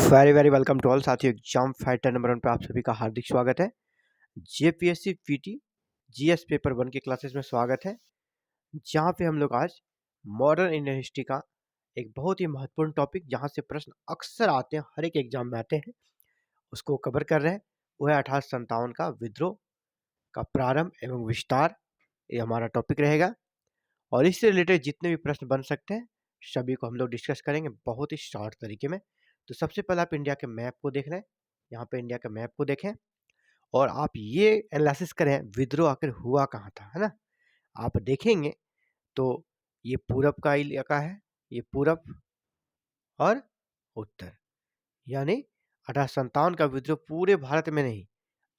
Very very welcome to all साथियों। Exam fighter number 1 पे आप सभी का हार्दिक स्वागत है। जेपीएससी पीटी जीएस पेपर 1 के क्लासेस में स्वागत है, जहां पे हम लोग आज मॉडर्न इंडियन हिस्ट्री का एक बहुत ही महत्वपूर्ण टॉपिक, जहां से प्रश्न अक्सर आते हैं, हर एक एग्जाम में आते हैं, उसको कवर कर रहे हैं। वो है 1857 का विद्रोह का प्रारंभ एवं विस्तार। ये हमारा टॉपिक रहेगा और इससे रिलेटेड जितने भी प्रश्न बन सकते हैं सभी को हम लोग डिस्कस करेंगे बहुत ही शॉर्ट तरीके में। तो सबसे पहले आप इंडिया के मैप को देख लें। यहाँ पे इंडिया के मैप को देखें और आप ये एनालिसिस करें विद्रोह आखिर हुआ कहाँ था, है ना। आप देखेंगे तो ये पूरब का इलाका है, ये पूरब और उत्तर, यानी 1857 का विद्रोह पूरे भारत में नहीं,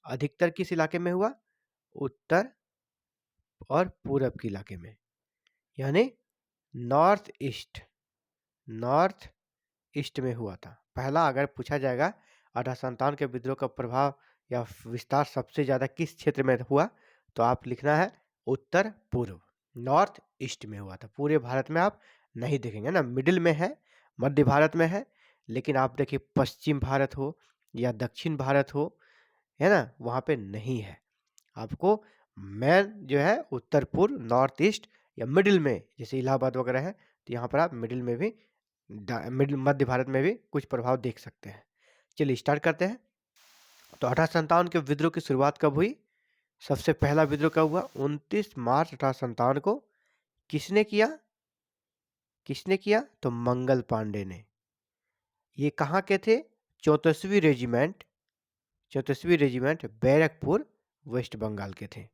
अधिकतर किस इलाके में हुआ, उत्तर और पूरब के इलाके में, यानी नॉर्थ ईस्ट, नॉर्थ ईस्ट में हुआ था। पहला अगर पूछा जाएगा 1857 के विद्रोह का प्रभाव या विस्तार सबसे ज्यादा किस क्षेत्र में हुआ, तो आप लिखना है उत्तर पूर्व, नॉर्थ ईस्ट में हुआ था। पूरे भारत में आप नहीं देखेंगे ना, मिडिल में है, मध्य भारत में है, लेकिन आप देखिए पश्चिम भारत हो या दक्षिण भारत हो, है ना, वहां पे नहीं है। आपको मेन जो है उत्तर पूर्व, नॉर्थ ईस्ट या मिडिल में, जैसे इलाहाबाद वगैरह है, तो यहाँ पर आप मिडिल में भी, मिडिल मध्य भारत में भी कुछ प्रभाव देख सकते हैं। चलिए स्टार्ट करते हैं। तो 1857 के विद्रोह की शुरुआत कब हुई? सबसे पहला विद्रोह कब हुआ? 29 मार्च 1857 को। किसने किया? किसने किया? तो मंगल पांडे ने। ये कहाँ के थे? 34वीं रेजिमेंट, 34वीं रेजिमेंट बैरकपुर, वेस्ट बंगाल के थे।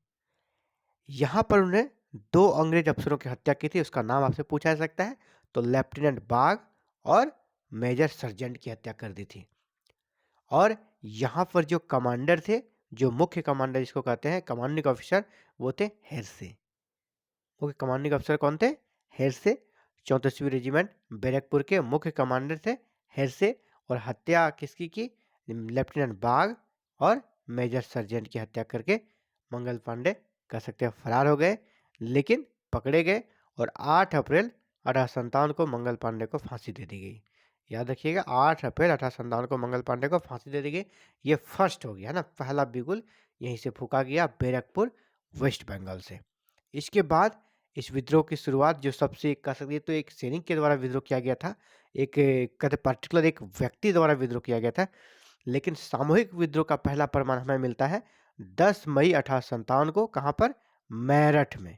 यहाँ पर उन्हें 2 अंग्रेज अफसरों की हत्या की थी, उसका नाम आपसे पूछा जा सकता है। तो लेफ्टिनेंट बाग और मेजर सर्जेंट की हत्या कर दी थी। और यहाँ पर जो कमांडर थे, जो मुख्य कमांडर जिसको कहते हैं कमांडिंग ऑफिसर, वो थे हेरसे। मुख्य कमांडिंग ऑफिसर कौन थे? हेरसे। 34वीं रेजिमेंट बैरकपुर के मुख्य कमांडर थे हेरसे। और हत्या किसकी की? लेफ्टिनेंट बाग और मेजर सर्जेंट की हत्या करके मंगल पांडे कह सकते हैं फरार हो गए, लेकिन पकड़े गए और 8 अप्रैल 1857 को मंगल पांडे को फांसी दे दी गई। याद रखिएगा, 8 अप्रैल 1857 को मंगल पांडे को फांसी दे दी गई। ये फर्स्ट हो गया ना, पहला बिगुल यहीं से फूका गया, बैरकपुर, वेस्ट बंगाल से। इसके बाद इस विद्रोह की शुरुआत जो सबसे कह सकते तो एक सैनिक के द्वारा विद्रोह किया गया था, एक कहते पर्टिकुलर एक व्यक्ति द्वारा विद्रोह किया गया था। लेकिन सामूहिक विद्रोह का पहला प्रमाण हमें मिलता है 10 मई 1857 को। कहाँ पर? मेरठ में।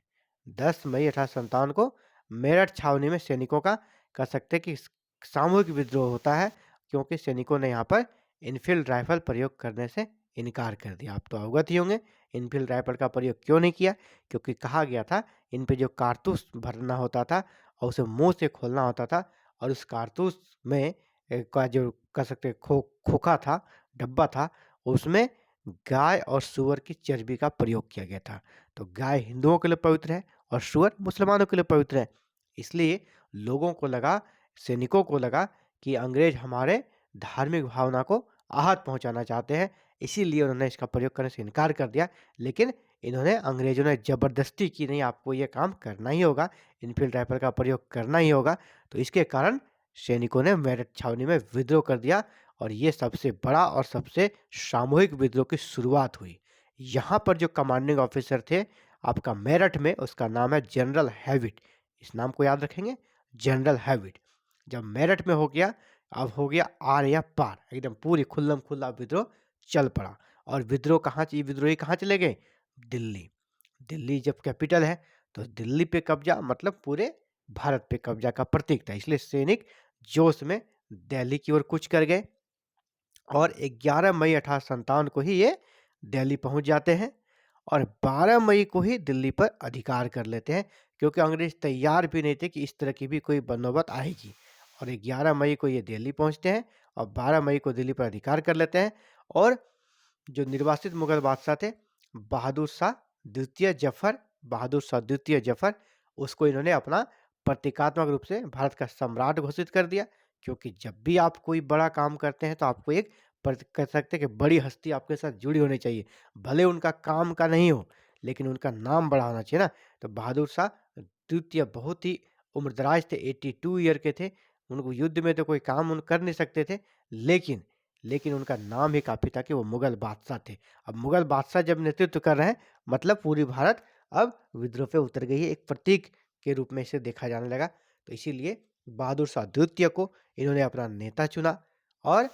10 मई 1857 को मेरठ छावनी में सैनिकों का कह सकते कि सामूहिक विद्रोह होता है, क्योंकि सैनिकों ने यहाँ पर इनफील्ड राइफल प्रयोग करने से इनकार कर दिया। आप तो अवगत ही होंगे इनफील्ड राइफल का प्रयोग क्यों नहीं किया, क्योंकि कहा गया था इन पे जो कारतूस भरना होता था और उसे मुंह से खोलना होता था, और उस कारतूस में का जो कह सकते खोखा था, डब्बा था, उसमें गाय और सुअर की चर्बी का प्रयोग किया गया था। तो गाय हिंदुओं के लिए पवित्र है और सुअर मुसलमानों के लिए पवित्र है, इसलिए लोगों को लगा, सैनिकों को लगा कि अंग्रेज हमारे धार्मिक भावना को आहत पहुंचाना चाहते हैं, इसीलिए उन्होंने इसका प्रयोग करने से इनकार कर दिया। लेकिन इन्होंने, अंग्रेजों ने जबरदस्ती की, नहीं आपको ये काम करना ही होगा, इनफील्ड राइफल का प्रयोग करना ही होगा। तो इसके कारण सैनिकों ने मेरठ छावनी में विद्रोह कर दिया और ये सबसे बड़ा और सबसे सामूहिक विद्रोह की शुरुआत हुई। यहाँ पर जो कमांडिंग ऑफिसर थे आपका मेरठ में, उसका नाम है जनरल हैविट। इस नाम को याद रखेंगे, जनरल हैविट। जब मेरठ में हो गया, अब हो गया आर्या पार, एकदम पूरी खुल्लम खुल्ला विद्रोह चल पड़ा। और विद्रोह कहाँ, विद्रोही कहाँ चले गए? दिल्ली। दिल्ली जब कैपिटल है तो दिल्ली पे कब्जा मतलब पूरे भारत पे कब्जा का प्रतीक था, इसलिए सैनिक जोश में दिल्ली की ओर कूच कर गए। और 11 मई 1857 को ही ये दिल्ली पहुंच जाते हैं और 12 मई को ही दिल्ली पर अधिकार कर लेते हैं, क्योंकि अंग्रेज तैयार भी नहीं थे कि इस तरह की भी कोई बंदोबस्त आएगी। और 11 मई को ये दिल्ली पहुंचते हैं और 12 मई को दिल्ली पर अधिकार कर लेते हैं। और जो निर्वासित मुगल बादशाह थे बहादुर शाह द्वितीय जफर, बहादुर शाह द्वितीय जफर, उसको इन्होंने अपना प्रतीकात्मक रूप से भारत का सम्राट घोषित कर दिया। क्योंकि जब भी आप कोई बड़ा काम करते हैं तो आपको एक कह सकते हैं कि बड़ी हस्ती आपके साथ जुड़ी होनी चाहिए, भले उनका काम का नहीं हो लेकिन उनका नाम बड़ा होना चाहिए ना। तो बहादुर शाह द्वितीय बहुत ही उम्रदराज थे, 82 ईयर के थे, उनको युद्ध में तो कोई काम उन कर नहीं सकते थे, लेकिन लेकिन उनका नाम ही काफ़ी था कि वो मुगल बादशाह थे। अब मुगल बादशाह जब नेतृत्व कर रहे हैं, मतलब पूरी भारत अब विद्रोह पे उतर गई है, एक प्रतीक के रूप में इसे देखा जाने लगा। तो इसीलिए बहादुर शाह द्वितीय को इन्होंने अपना नेता चुना, और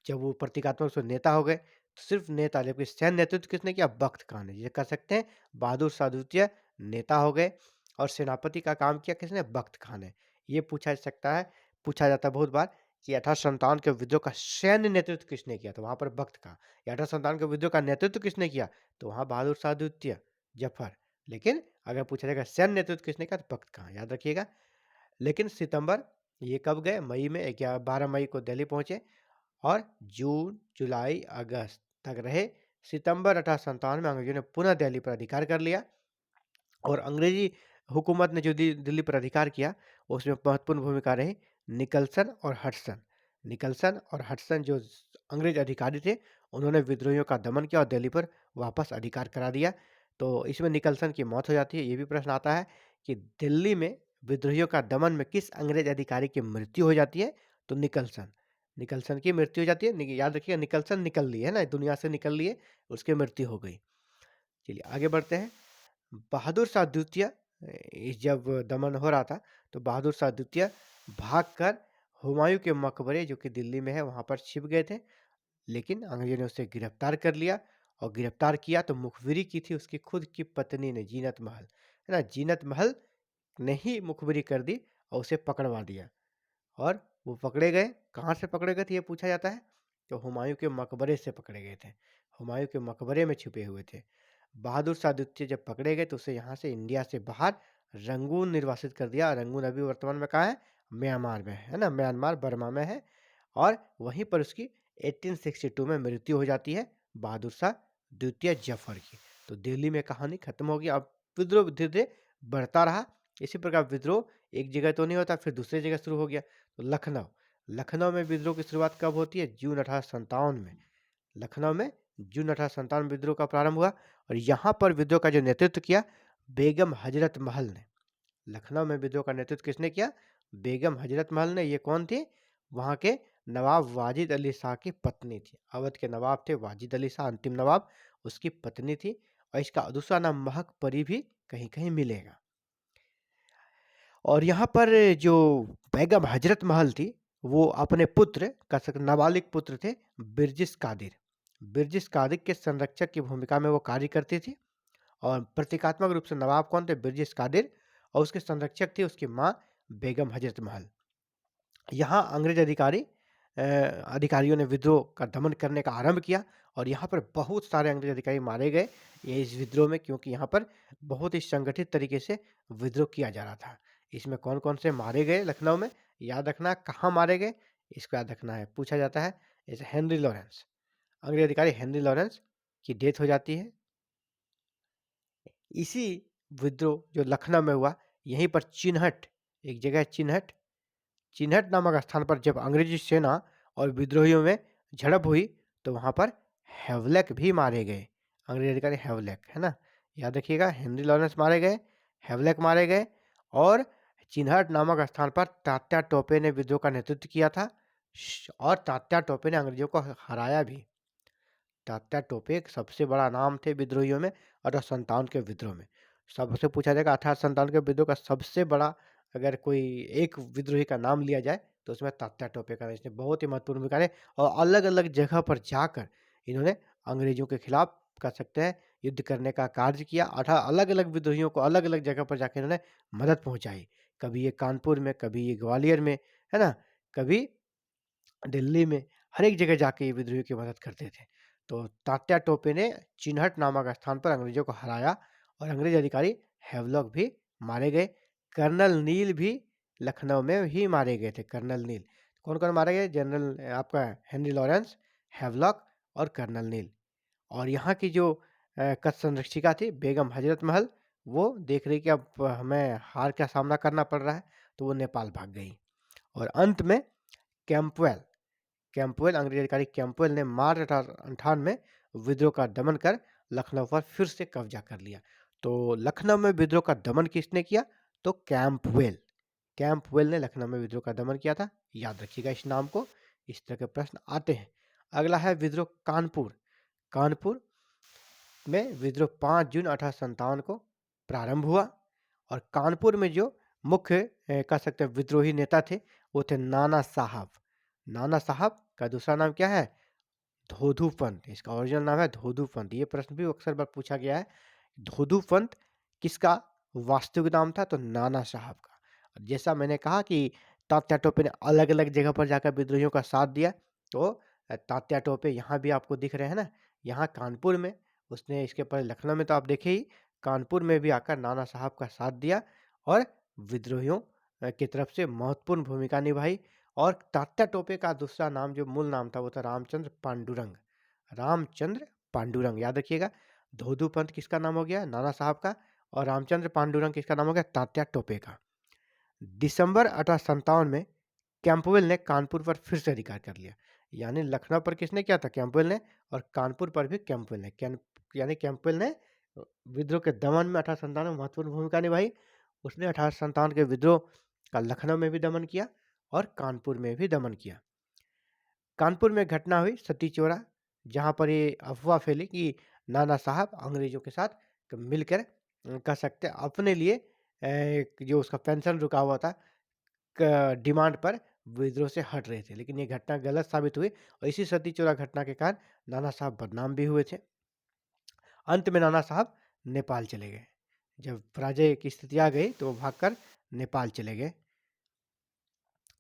जब वो प्रतीकात्मक रूप से नेता हो गए, तो सिर्फ नेता, जबकि सैन्य नेतृत्व किसने किया? बख्त खान ने। ये कह सकते हैं बहादुर शाह द्वितीय नेता हो गए, और सेनापति का काम किया किसने? बख्त खान ने। ये पूछा जा सकता है, पूछा जाता है बहुत बार कि 1857 के विद्रोह का सैन्य नेतृत्व किसने किया? तो वहां पर बख्त खान। 1857 के विद्रोह का नेतृत्व किसने किया? तो वहां बहादुर शाह द्वितीय, जफर। लेकिन अगर पूछा जाएगा सैन्य नेतृत्व किसने किया, तो बख्त खान, याद रखिएगा। लेकिन सितंबर, ये कब गए? मई में, 12 मई को दिल्ली पहुंचे, और जून, जुलाई, अगस्त तक रहे। सितंबर 1857 में अंग्रेजों ने पुनः दिल्ली पर अधिकार कर लिया, और अंग्रेजी हुकूमत ने जो दिल्ली पर अधिकार किया, उसमें महत्वपूर्ण भूमिका रही निकलसन और हडसन। निकलसन और हडसन जो अंग्रेज अधिकारी थे, उन्होंने विद्रोहियों का दमन किया और दिल्ली पर वापस अधिकार करा दिया। तो इसमें निकलसन की मौत हो जाती है। ये भी प्रश्न आता है कि दिल्ली में विद्रोहियों का दमन में किस अंग्रेज अधिकारी की मृत्यु हो जाती है? तो निकलसन। निकलसन की मृत्यु हो जाती है। याद रखिएगा, निकलसन निकल लिए है ना, दुनिया से निकल लिए, उसकी मृत्यु हो गई। चलिए आगे बढ़ते हैं। बहादुर शाह द्वितीय, जब दमन हो रहा था, तो बहादुर शाह द्वितीय भागकर हुमायूं के मकबरे, जो कि दिल्ली में है, वहां पर छिप गए थे। लेकिन अंग्रेजों ने उसे गिरफ्तार कर लिया, और गिरफ्तार किया तो मुखबिरी की थी उसकी खुद की पत्नी ने, जीनत महल, है ना। जीनत महल ने ही मुखबिरी कर दी और उसे पकड़वा दिया। और वो पकड़े गए, कहाँ से पकड़े गए थे ये पूछा जाता है, तो हुमायूं के मकबरे से पकड़े गए थे। हुमायूं के मकबरे में छुपे हुए थे। बहादुर शाह द्वितीय जब पकड़े गए, तो उसे यहाँ से, इंडिया से बाहर रंगून निर्वासित कर दिया। रंगून अभी वर्तमान में कहाँ है? म्यांमार में है ना, म्यांमार, बर्मा में है। और वहीं पर उसकी 1862 में मृत्यु हो जाती है, बहादुर शाह द्वितीय जफर की। तो दिल्ली में कहानी खत्म हो गई। अब विद्रोह धीरे धीरे बढ़ता रहा। इसी प्रकार विद्रोह एक जगह तो नहीं होता, फिर दूसरी जगह शुरू हो गया। तो लखनऊ, लखनऊ में विद्रोह की शुरुआत कब होती है? जून 1857 में। लखनऊ में जून 1857 में विद्रोह का प्रारंभ हुआ, और यहाँ पर विद्रोह का जो नेतृत्व किया, बेगम हजरत महल ने। लखनऊ में विद्रोह का नेतृत्व किसने किया? बेगम हजरत महल ने। ये कौन थी? वहाँ के नवाब वाजिद अली शाह की पत्नी थी। अवध के नवाब थे वाजिद अली शाह, अंतिम नवाब, उसकी पत्नी थी। और इसका दूसरा नाम महक परी भी कहीं कहीं मिलेगा। और यहाँ पर जो बेगम हजरत महल थी, वो अपने पुत्र का नाबालिग पुत्र थे, बिरजिस कादिर। बिरजिस कादिर के संरक्षक की भूमिका में वो कार्य करती थी। और प्रतीकात्मक रूप से नवाब कौन थे? बिरजिस कादिर। और उसके संरक्षक थी उसकी माँ बेगम हजरत महल। यहाँ अंग्रेज अधिकारियों ने विद्रोह का दमन करने का आरंभ किया, और यहाँ पर बहुत सारे अंग्रेज अधिकारी मारे गए ये इस विद्रोह में, क्योंकि यहाँ पर बहुत ही संगठित तरीके से विद्रोह किया जा रहा था। इसमें कौन कौन से मारे गए लखनऊ में, याद रखना। कहाँ मारे गए, इसको याद रखना है, पूछा जाता है। जैसे हेनरी लॉरेंस, अंग्रेज अधिकारी हेनरी लॉरेंस की डेथ हो जाती है। इसी विद्रोह जो लखनऊ में हुआ, यहीं पर चिन्हट, एक जगह है चिन्हट, चिन्हट नामक स्थान पर जब अंग्रेजी सेना और विद्रोहियों में झड़प हुई, तो वहां पर हैवलैक भी मारे गए। अंग्रेज अधिकारी हैवलैक, है ना, याद रखिएगा। हेनरी लॉरेंस मारे गए, हैवलैक मारे गए, और चिन्हट नामक स्थान पर तात्या टोपे ने विद्रोह का नेतृत्व किया था, और तात्या टोपे ने अंग्रेजों को हराया भी। तात्या टोपे एक सबसे बड़ा नाम थे विद्रोहियों में, 1857 के विद्रोह में। सबसे पूछा जाएगा 1857 के विद्रोह का सबसे बड़ा, अगर कोई एक विद्रोही का नाम लिया जाए, तो उसमें तात्या टोपे का। इसने बहुत ही महत्वपूर्ण भूमिका है, और अलग अलग जगह पर जाकर इन्होंने अंग्रेजों के खिलाफ, कह सकते हैं, युद्ध करने का कार्य किया। अलग अलग विद्रोहियों को अलग अलग जगह पर जाकर इन्होंने मदद पहुंचाई। कभी ये कानपुर में, कभी ये ग्वालियर में, है ना, कभी दिल्ली में, हर एक जगह जाके ये विद्रोहियों की मदद करते थे। तो तात्या टोपे ने चिन्हट नामक स्थान पर अंग्रेजों को हराया, और अंग्रेज अधिकारी हैवलॉक भी मारे गए। कर्नल नील भी लखनऊ में ही मारे गए थे। कर्नल नील, कौन कौन मारे गए? जनरल आपका हेनरी लॉरेंस, हैवलॉक और कर्नल नील। और यहाँ की जो कथ संरक्षिका थी बेगम हजरत महल, वो देख रही कि अब हमें हार का सामना करना पड़ रहा है, तो वो नेपाल भाग गई। और अंत में कैंपवेल, अंग्रेज अधिकारी कैंपवेल ने मार्च 1858 में विद्रोह का दमन कर लखनऊ पर फिर से कब्जा कर लिया। तो लखनऊ में विद्रोह का दमन किसने किया? तो कैंपवेल, कैंपवेल ने लखनऊ में विद्रोह का दमन किया था। याद रखिएगा इस नाम को, इस तरह के प्रश्न आते हैं। अगला है विद्रोह कानपुर। कानपुर में विद्रोह 5 जून 1857 को प्रारंभ हुआ और कानपुर में जो मुख्य कह सकते हैं विद्रोही नेता थे वो थे नाना साहब। नाना साहब का दूसरा नाम क्या है? धोधू पंत। इसका ओरिजिनल नाम है धोधू पंत। ये प्रश्न भी अक्सर बार पूछा गया है। धोधू पंत किसका वास्तविक नाम था? तो नाना साहब का। जैसा मैंने कहा कि तात्या टोपे ने अलग अलग जगह पर जाकर विद्रोहियों का साथ दिया, तो तात्या टोपे यहाँ भी आपको दिख रहे हैं ना, यहाँ कानपुर में उसने, इसके पहले लखनऊ में तो आप देखे ही, कानपुर में भी आकर नाना साहब का साथ दिया और विद्रोहियों की तरफ से महत्वपूर्ण भूमिका निभाई। और तात्या टोपे का दूसरा नाम जो मूल नाम था वो था रामचंद्र पांडुरंग। रामचंद्र पांडुरंग, याद रखिएगा। धोधू पंत किसका नाम हो गया? नाना साहब का। और रामचंद्र पांडुरंग किसका नाम हो गया? तात्या टोपे का। दिसंबर 1857 में कैंपवेल ने कानपुर पर फिर से अधिकार कर लिया। यानी लखनऊ पर किसने किया था? कैंपवेल ने। और कानपुर पर भी कैंपवेल ने। यानी कैंपवेल ने विद्रोह के दमन में 1857 में महत्वपूर्ण भूमिका निभाई। उसने 1857 के विद्रोह का लखनऊ में भी दमन किया और कानपुर में भी दमन किया। कानपुर में घटना हुई सती चोरा, जहाँ पर ये अफवाह फैली कि नाना साहब अंग्रेजों के साथ मिलकर कह सकते हैं अपने लिए जो उसका पेंशन रुका हुआ था डिमांड पर विद्रोह से हट रहे थे। लेकिन ये घटना गलत साबित हुई और इसी सती चोरा घटना के कारण नाना साहब बदनाम भी हुए थे। अंत में नाना साहब नेपाल चले गए। जब पराजय की स्थिति आ गई तो वो भागकर नेपाल चले गए।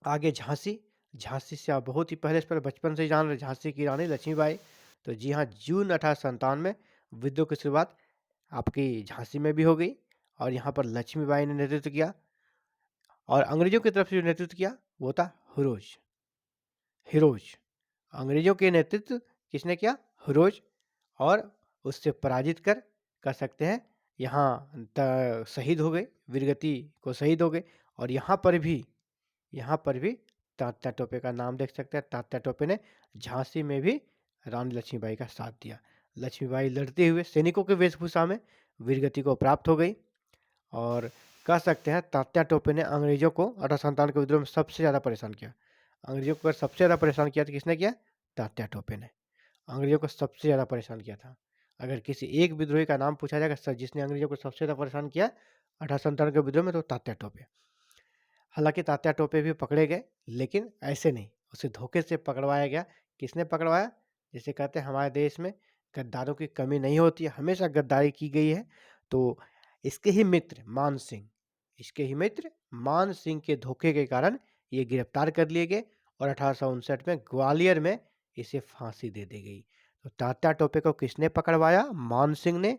आगे झांसी। झांसी से आप बहुत ही पहले इस पर बचपन से ही जान रहे, झांसी की रानी लक्ष्मीबाई। तो जी हाँ, जून 1857 में विद्रोह की शुरुआत आपकी झांसी में भी हो गई और यहाँ पर लक्ष्मीबाई ने नेतृत्व किया। और अंग्रेजों की तरफ से जो नेतृत्व किया वो था हिरोज। अंग्रेजों के नेतृत्व किसने किया? हिरोज। और उससे पराजित कर सकते हैं यहाँ शहीद हो गए, वीरगति को शहीद हो गए। और यहाँ पर भी तात्या टोपे का नाम देख सकते हैं। तात्या टोपे ने झांसी में भी रानी लक्ष्मीबाई का साथ दिया। लक्ष्मीबाई लड़ते हुए सैनिकों के वेशभूषा में वीरगति को प्राप्त हो गई। और कह सकते हैं तात्या टोपे ने अंग्रेजों को 1857 के विद्रोह में सबसे ज़्यादा परेशान किया। अंग्रेजों को सबसे ज़्यादा परेशान किया था किसने किया? तात्या टोपे ने। अंग्रेजों को सबसे ज़्यादा परेशान किया था। अगर किसी एक विद्रोही का नाम पूछा जाएगा सर जिसने अंग्रेजों को सबसे ज़्यादा परेशान किया 1857 के विद्रोह में, तो तात्या टोपे। हालांकि तात्या टोपे भी पकड़े गए, लेकिन ऐसे नहीं, उसे धोखे से पकड़वाया गया। किसने पकड़वाया? जैसे कहते हैं हमारे देश में गद्दारों की कमी नहीं होती है, हमेशा गद्दारी की गई है। तो इसके ही मित्र मान सिंह के धोखे के कारण ये गिरफ्तार कर लिए गए और 1859 में ग्वालियर में इसे फांसी दे दी गई। तो तात्या टोपे को किसने पकड़वाया? मान सिंह ने।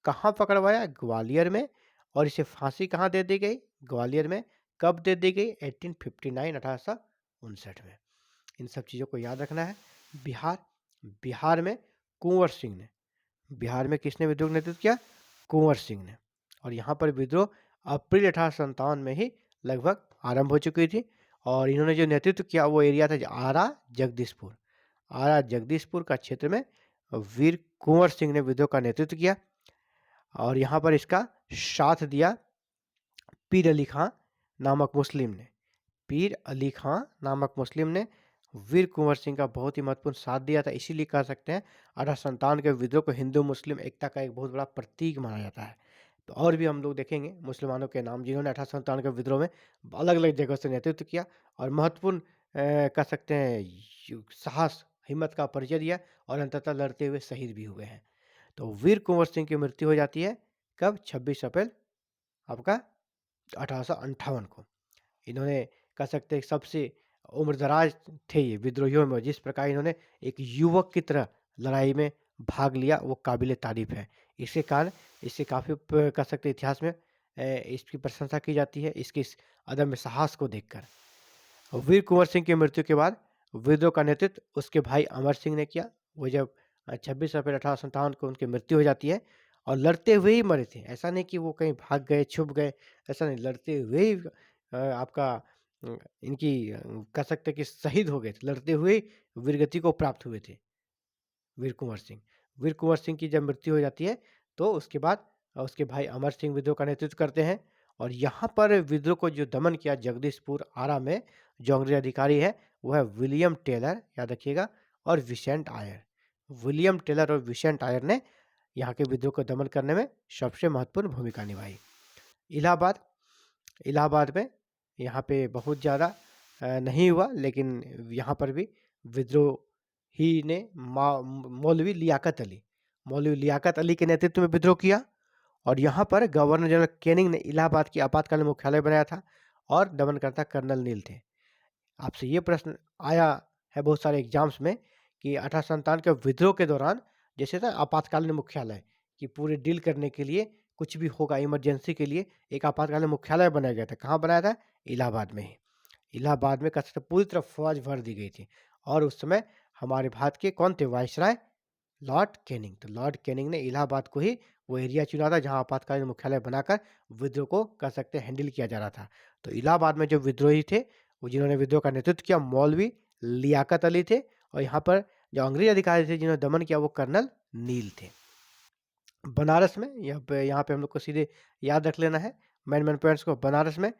कहाँ पकड़वाया? ग्वालियर में। और इसे फांसी कहाँ दे दी गई? ग्वालियर में। कब दे दी गई? 1859 में। इन सब चीज़ों को याद रखना है। बिहार में कुंवर सिंह ने। बिहार में किसने विद्रोह का नेतृत्व किया? कुंवर सिंह ने। और यहाँ पर विद्रोह अप्रैल 1857 में ही लगभग आरंभ हो चुकी थी। और इन्होंने जो नेतृत्व किया वो एरिया था आरा जगदीशपुर का क्षेत्र में वीर कुंवर सिंह ने विद्रोह का नेतृत्व किया। और यहाँ पर इसका साथ दिया पीर अली खां नामक मुस्लिम ने वीर कुंवर सिंह का बहुत ही महत्वपूर्ण साथ दिया था। इसीलिए कह सकते हैं 1857 के विद्रोह को हिंदू मुस्लिम एकता का एक बहुत बड़ा प्रतीक माना जाता है। तो और भी हम लोग देखेंगे मुसलमानों के नाम जिन्होंने 1857 के विद्रोह में अलग अलग जगह से नेतृत्व किया और महत्वपूर्ण कह सकते हैं साहस हिम्मत का परिचय दिया और अंततः लड़ते हुए शहीद भी हुए हैं। तो वीर कुंवर सिंह की मृत्यु हो जाती है कब? 26 अप्रैल आपका 1858 को। इन्होंने कह सकते हैं सबसे उम्रदराज थे ये विद्रोहियों में। जिस प्रकार इन्होंने एक युवक की तरह लड़ाई में भाग लिया वो काबिल तारीफ है। इसके कारण इससे काफ़ी कह सकते इतिहास में इसकी प्रशंसा की जाती है, इसके इस अदम्य साहस को देखकर। वीर कुंवर सिंह की मृत्यु के बाद विद्रोह का नेतृत्व उसके भाई अमर सिंह ने किया। वो जब 26 अप्रैल 1857 को उनकी मृत्यु हो जाती है और लड़ते हुए ही मरे थे। ऐसा नहीं कि वो कहीं भाग गए, छुप गए, ऐसा नहीं, लड़ते हुए ही आपका इनकी कह सकते हैं कि शहीद हो गए थे, लड़ते हुए वीरगति को प्राप्त हुए थे वीर कुंवर सिंह की जब मृत्यु हो जाती है तो उसके बाद उसके भाई अमर सिंह विद्रोह का नेतृत्व करते हैं और यहाँ पर विद्रोह को जो दमन किया जगदीशपुर आरा में, जो अंग्रेज अधिकारी है वो है विलियम टेलर, याद रखिएगा, और विसेंट आयर। विलियम टेलर और विसेंट आयर ने यहाँ के विद्रोह को दमन करने में सबसे महत्वपूर्ण भूमिका निभाई। इलाहाबाद, इलाहाबाद में यहाँ पे बहुत ज़्यादा नहीं हुआ, लेकिन यहाँ पर भी विद्रोही ने मौलवी लियाकत अली के नेतृत्व में विद्रोह किया। और यहाँ पर गवर्नर जनरल कैनिंग ने इलाहाबाद की आपातकालीन मुख्यालय बनाया था और दमनकर्ता कर्नल नील थे। आपसे ये प्रश्न आया है बहुत सारे एग्जाम्स में कि 1857 के विद्रोह के दौरान जैसे था आपातकालीन मुख्यालय कि पूरे डील करने के लिए कुछ भी होगा इमरजेंसी के लिए एक आपातकालीन मुख्यालय बनाया गया था। कहाँ बनाया था? इलाहाबाद में ही। इलाहाबाद में कसरत पूरी तरह फौज भर दी गई थी और उस समय हमारे भारत के कौन थे? Viceroy Lord Canning. तो लॉर्ड कैनिंग ने इलाहाबाद को ही वो एरिया चुना था जहां आपातकालीन मुख्यालय बनाकर विद्रोह को कह सकते हैं हैंडल किया जा रहा था। तो इलाहाबाद में जो विद्रोही थे वो जिन्होंने विद्रोह का नेतृत्व किया मौलवी लियाकत अली थे, और यहाँ पर जो अंग्रेज अधिकारी थे जिन्होंने दमन किया वो कर्नल नील थे। बनारस में यहाँ पे हम लोग को सीधे याद रख लेना है मेन पॉइंट्स को। बनारस में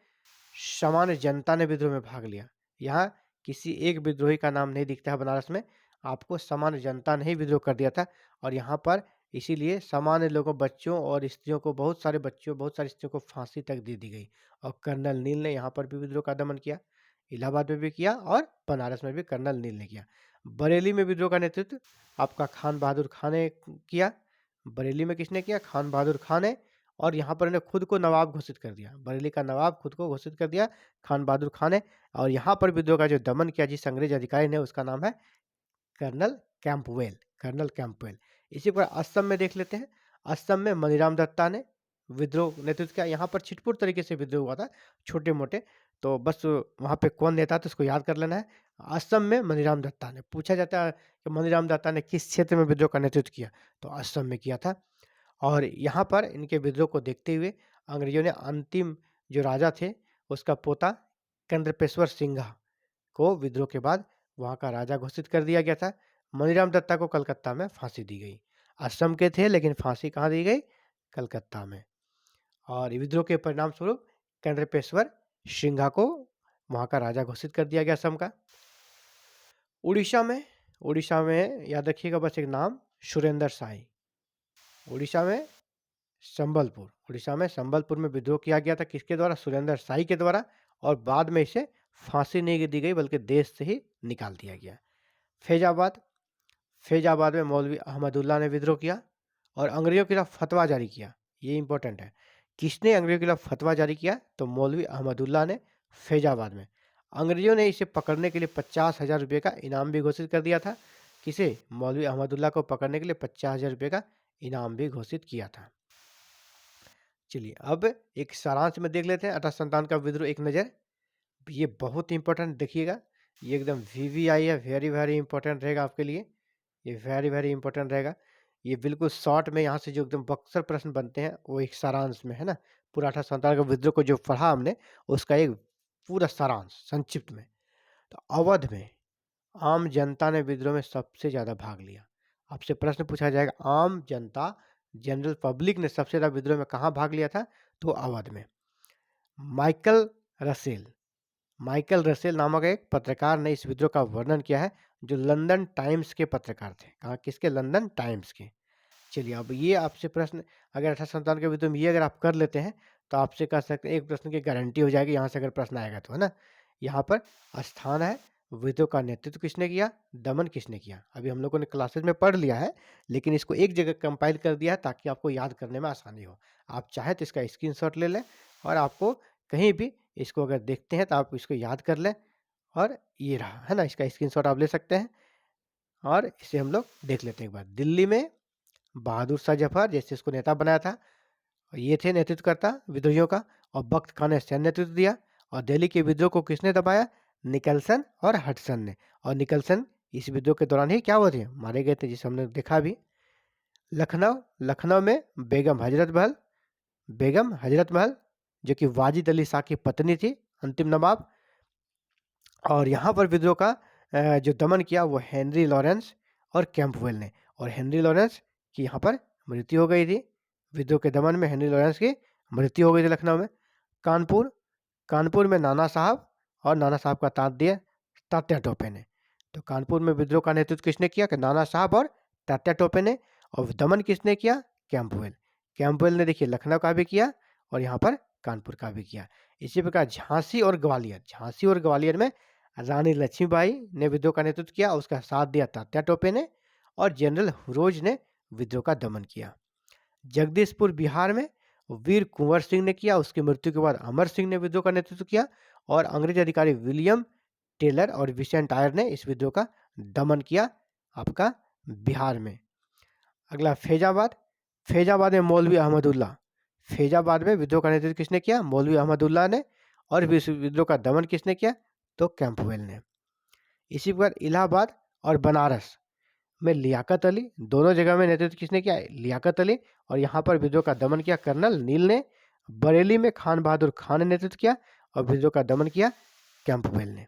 सामान्य जनता ने विद्रोह में भाग लिया। यहाँ किसी एक विद्रोही का नाम नहीं दिखता है बनारस में, आपको सामान्य जनता ने ही विद्रोह कर दिया था। और यहाँ पर इसीलिए सामान्य लोगों, बच्चों और स्त्रियों को, बहुत सारे बच्चों, बहुत सारी स्त्रियों को फांसी तक दे दी गई। और कर्नल नील ने यहाँ पर भी विद्रोह का दमन किया, इलाहाबाद में भी किया और बनारस में भी कर्नल नील ने किया। बरेली में विद्रोह का नेतृत्व आपका खान बहादुर खान ने किया। बरेली में किसने किया? खान बहादुर खान ने। और यहाँ पर इन्हें खुद को नवाब घोषित कर दिया, बरेली का नवाब खुद को घोषित कर दिया खान बहादुर खान ने। और यहाँ पर विद्रोह का जो दमन किया जिस अंग्रेज अधिकारी ने, उसका नाम है कर्नल कैंपवेल, कर्नल कैंपवेल। इसी पर असम में देख लेते हैं। असम में मनीराम दत्ता ने विद्रोह नेतृत्व किया। यहाँ पर छिटपुट तरीके से विद्रोह हुआ था, छोटे मोटे, तो बस वहाँ पे कौन नेता था उसको याद कर लेना है। असम में मनीराम दत्ता ने, पूछा जाता है कि मनीराम दत्ता ने किस क्षेत्र में विद्रोह का नेतृत्व किया, तो असम में किया था। और यहाँ पर इनके विद्रोह को देखते हुए अंग्रेजों ने अंतिम जो राजा थे उसका पोता चंद्रपेश्वर सिंघा को विद्रोह के बाद वहाँ का राजा घोषित कर दिया गया था। मनीराम दत्ता को कलकत्ता में फांसी दी गई। असम के थे लेकिन फांसी कहाँ दी गई? कलकत्ता में। और विद्रोह के परिणाम स्वरूप चंद्रपेश्वर सिंघा को वहाँ का राजा घोषित कर दिया गया असम का। उड़ीसा में याद रखिएगा बस एक नाम, सुरेंद्र शाही। उड़ीसा में संबलपुर में विद्रोह किया गया था, किसके द्वारा? सुरेंद्र शाही के द्वारा। और बाद में इसे फांसी नहीं दी गई बल्कि देश से ही निकाल दिया गया। फैजाबाद में मौलवी अहमदुल्ला ने विद्रोह किया और अंग्रेजों के खिलाफ फतवा जारी किया। ये इंपॉर्टेंट है, किसने अंग्रेजों के खिलाफ फतवा जारी किया? तो मौलवी अहमदुल्ला ने फैजाबाद में। अंग्रेजों ने इसे पकड़ने के लिए 50,000 रुपये का इनाम भी घोषित कर दिया था। किसे? मौलवी अहमदुल्ला को पकड़ने के लिए 50,000 रुपये का इनाम भी घोषित किया था। चलिए अब एक सारांश में देख लेते हैं 1857 का विद्रोह, एक नज़र। ये बहुत इंपॉर्टेंट देखिएगा, ये एकदम VVI है, वेरी वेरी इंपॉर्टेंट रहेगा आपके लिए, ये वेरी वेरी इंपॉर्टेंट रहेगा। ये बिल्कुल शॉर्ट में यहाँ से जो एकदम बक्सर प्रश्न बनते हैं वो एक सारांश में है ना। पूरा 1857 का विद्रोह को जो पढ़ा हमने उसका एक पूरा सारांश संक्षिप्त में। तो अवध में आम जनता ने विद्रोह में सबसे ज़्यादा भाग लिया। आपसे प्रश्न पूछा जाएगा, आम जनता, जनरल पब्लिक ने सबसे ज़्यादा विद्रोह में कहाँ भाग लिया था? तो अवध में। माइकल रसेल नामक एक पत्रकार ने इस विद्रोह का वर्णन किया है, जो लंदन टाइम्स के पत्रकार थे। कहाँ? किसके? लंदन टाइम्स के। चलिए अब ये आपसे प्रश्न, अगर 1857 के विद्रोह में ये अगर आप कर लेते हैं तो आपसे कह सकते हैं एक प्रश्न की गारंटी हो जाएगी यहाँ से अगर प्रश्न आएगा तो, है ना। यहाँ पर स्थान है, विद्रोह का नेतृत्व किसने किया, दमन किसने किया। अभी हम लोगों ने क्लासेस में पढ़ लिया है, लेकिन इसको एक जगह कंपाइल कर दिया है ताकि आपको याद करने में आसानी हो। आप चाहे तो इसका स्क्रीनशॉट ले लें और आपको कहीं भी इसको अगर देखते हैं तो आप इसको याद कर लें। और ये रहा, है ना, इसका स्क्रीनशॉट आप ले सकते हैं और इसे हम लोग देख लेते हैं एक बार। दिल्ली में बहादुर शाह जफर जैसे इसको नेता बनाया था, और ये थे नेतृत्वकर्ता विद्रोहियों का। और बख्त खान ने सैन्य नेतृत्व दिया। और दिल्ली के विद्रोह को किसने दबाया? निकलसन और हडसन ने। और निकलसन इस विद्रोह के दौरान ही क्या हुए थे? मारे गए थे, जिसे हमने देखा भी। लखनऊ में बेगम हजरत महल जो कि वाजिद अली शाह की पत्नी थी, अंतिम नवाब। और यहाँ पर विद्रोह का जो दमन किया वो हेनरी लॉरेंस और कैंपवेल ने। और हेनरी लॉरेंस की यहाँ पर मृत्यु हो गई थी, विद्रोह के दमन में हेनरी लॉरेंस की मृत्यु हो गई थी लखनऊ में। कानपुर, कानपुर में नाना साहब और नाना साहब का तात्या टोपे ने। तो कानपुर में विद्रोह का नेतृत्व किसने किया? कि नाना साहब और तात्या टोपे ने। और दमन किसने किया? कैंपबेल। कैंपबेल ने देखिए लखनऊ का भी किया और यहाँ पर कानपुर का भी किया। इसी प्रकार झांसी और ग्वालियर, झांसी और ग्वालियर में रानी लक्ष्मीबाई ने विद्रोह का नेतृत्व किया, उसका साथ दिया तात्या टोपे ने और जनरल हुरोज ने विद्रोह का दमन किया। जगदीशपुर बिहार में वीर कुंवर सिंह ने किया, उसकी मृत्यु के बाद अमर सिंह ने विद्रोह का नेतृत्व किया और अंग्रेज अधिकारी विलियम टेलर और विसेंट आयर ने इस विद्रोह का दमन किया आपका बिहार में। अगला फैजाबाद, फैजाबाद में मौलवी अहमदुल्ला, फैजाबाद में विद्रोह का नेतृत्व किसने किया? मौलवी अहमदुल्ला ने। और इस विद्रोह का दमन किसने किया? तो कैंपबेल ने। इसी प्रकार इलाहाबाद और बनारस में लियाकत अली, दोनों जगह में नेतृत्व किसने किया? लियाकत अली। और यहाँ पर विद्रोह का दमन किया कर्नल नील ने। बरेली में खान बहादुर खान ने नेतृत्व किया और विद्रोह का दमन किया कैंपबेल ने।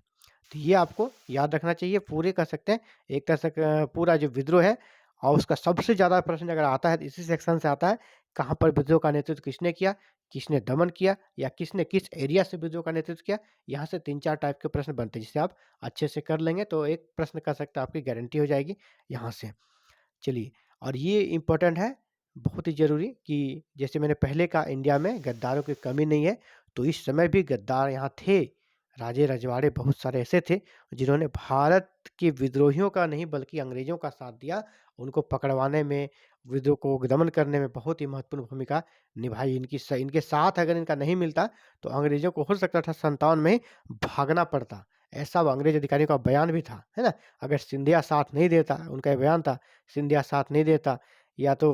तो ये आपको याद रखना चाहिए, पूरे कर सकते हैं एक तरह से पूरा जो विद्रोह है। और उसका सबसे ज़्यादा प्रश्न अगर आता है तो इसी सेक्शन से आता है, कहाँ पर विद्रोह का नेतृत्व किसने किया, किसने दमन किया, या किसने किस एरिया से विद्रोह का नेतृत्व किया। यहाँ से 3-4 टाइप के प्रश्न बनते हैं, जिसे आप अच्छे से कर लेंगे तो एक प्रश्न कर सकते हैं, आपकी गारंटी हो जाएगी यहाँ से। चलिए, और ये इम्पोर्टेंट है, बहुत ही ज़रूरी, कि जैसे मैंने पहले कहा इंडिया में गद्दारों की कमी नहीं है, तो इस समय भी गद्दार यहाँ थे। राजे रजवाड़े बहुत सारे ऐसे थे जिन्होंने भारत के विद्रोहियों का नहीं बल्कि अंग्रेजों का साथ दिया, उनको पकड़वाने में, विद्रोह को दमन करने में बहुत ही महत्वपूर्ण भूमिका निभाई। इनके साथ अगर इनका नहीं मिलता तो अंग्रेजों को हो सकता था 57 में ही भागना पड़ता। ऐसा वो अंग्रेज अधिकारियों का बयान भी था, है ना? अगर सिंधिया साथ नहीं देता, उनका ये बयान था, सिंधिया साथ नहीं देता या तो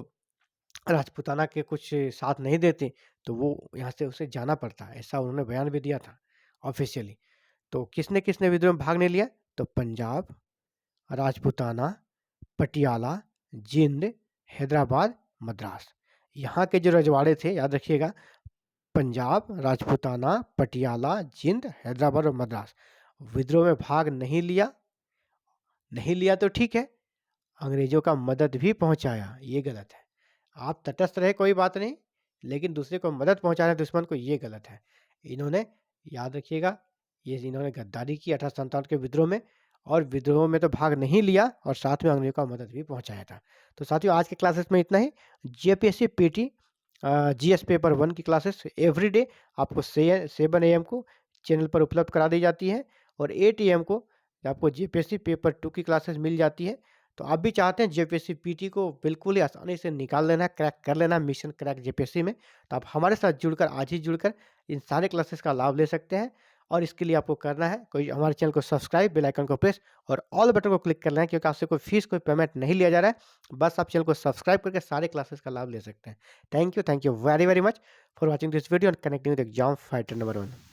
राजपूताना के कुछ साथ नहीं देते तो वो यहाँ से उसे जाना पड़ता, ऐसा उन्होंने बयान भी दिया था ऑफिशियली। तो किसने किसने विद्रोह में भाग नहीं लिया? तो पंजाब, राजपूताना, पटियाला, जींद, हैदराबाद, मद्रास। यहाँ के जो रजवाड़े थे याद रखिएगा, पंजाब, राजपूताना, पटियाला, जींद, हैदराबाद और मद्रास। विद्रोह में भाग नहीं लिया, नहीं लिया तो ठीक है, अंग्रेजों का मदद भी पहुंचाया, ये गलत है। आप तटस्थ रहे कोई बात नहीं, लेकिन दूसरे को मदद पहुंचाना दुश्मन को, ये गलत है। इन्होंने, याद रखिएगा, ये इन्होंने गद्दारी की 1857 के विद्रोह में, और विद्रोह में तो भाग नहीं लिया और साथ में अंग्रेजों का मदद भी पहुंचाया था। तो साथियों, आज के क्लासेस में इतना ही। जेपीएससी पीटी जीएस पेपर 1 की क्लासेस एवरीडे आपको 7 AM को चैनल पर उपलब्ध करा दी जाती है और 8 AM को आपको जेपीएससी पेपर 2 की क्लासेस मिल जाती है। तो आप भी चाहते हैं जेपीएससी पीटी को बिल्कुल ही आसानी से निकाल लेना, क्रैक कर लेना, मिशन क्रैक जेपीएससी में, तो आप हमारे साथ जुड़कर, आज ही जुड़कर इन सारे क्लासेस का लाभ ले सकते हैं। और इसके लिए आपको करना है, कोई हमारे चैनल को सब्सक्राइब, बेल आइकन को प्रेस और ऑल बटन को क्लिक करना है, क्योंकि आपसे कोई फीस, कोई पेमेंट नहीं लिया जा रहा है। बस आप चैनल को सब्सक्राइब करके सारे क्लासेस का लाभ ले सकते हैं। Thank you very very much for watching this video and connecting with exam fighter number 1।